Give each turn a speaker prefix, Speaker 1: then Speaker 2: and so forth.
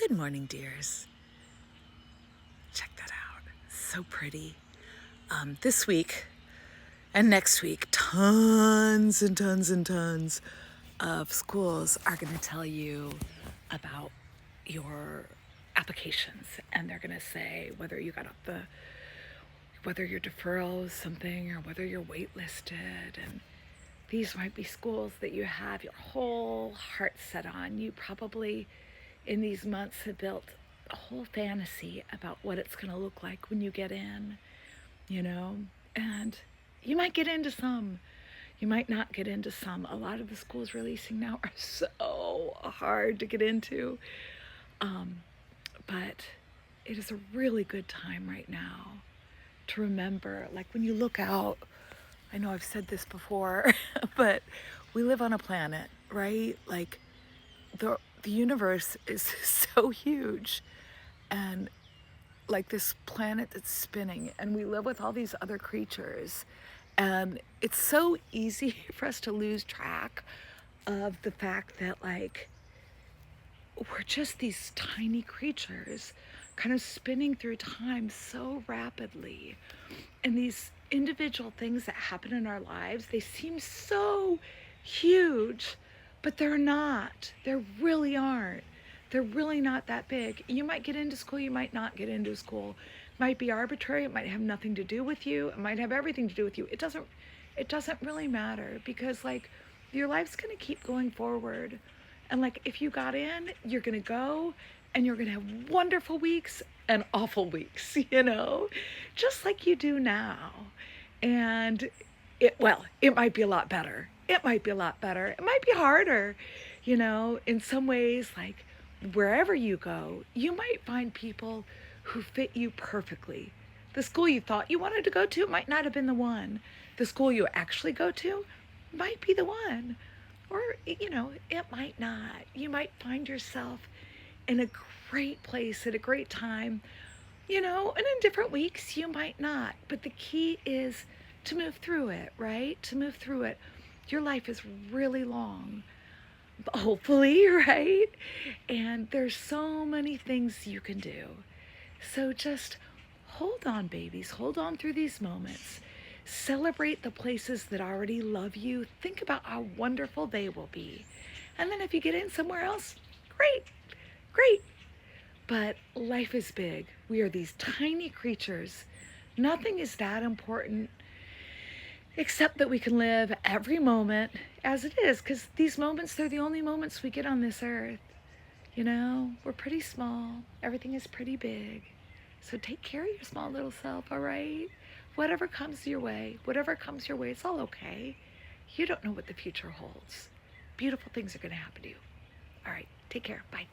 Speaker 1: Good morning, dears. Check that out. So pretty. This week and next week, tons and tons and tons of schools are going to tell you about your applications, and they're going to say whether you got whether your deferral is something or whether you're waitlisted. And these might be schools that you have your whole heart set on. You probably in these months have built a whole fantasy about what it's going to look like when you get in, and you might get into some, you might not get into some. A lot of the schools releasing now are so hard to get into, but it is a really good time right now to remember, like when you look out, I know I've said this before, but we live on a planet, right? Like the universe is so huge, and like this planet that's spinning, and we live with all these other creatures, and it's so easy for us to lose track of the fact that like we're just these tiny creatures kind of spinning through time so rapidly, and these individual things that happen in our lives, they seem so huge, but they're not. They really aren't. They're really not that big. You might get into school, you might not get into school. It might be arbitrary, it might have nothing to do with you, it might have everything to do with you. It doesn't really matter, because like your life's going to keep going forward. And like if you got in, you're going to go, and you're going to have wonderful weeks and awful weeks, just like you do now. And it might be a lot better. It might be a lot better. It might be harder, in some ways. Like wherever you go, you might find people who fit you perfectly. The school you thought you wanted to go to might not have been the one. The school you actually go to might be the one. Or, it might not. You might find yourself in a great place at a great time, and in different weeks you might not. But the key is to move through it, right? To move through it. Your life is really long, hopefully, right? And there's so many things you can do. So just hold on, babies. Hold on through these moments. Celebrate the places that already love you. Think about how wonderful they will be. And then if you get in somewhere else, great, great. But life is big. We are these tiny creatures. Nothing is that important except that we can live every moment as it is, because these moments, they're the only moments we get on this earth. We're pretty small. Everything is pretty big. So take care of your small little self, all right? Whatever comes your way, it's all okay. You don't know what the future holds. Beautiful things are going to happen to you. All right, take care. Bye.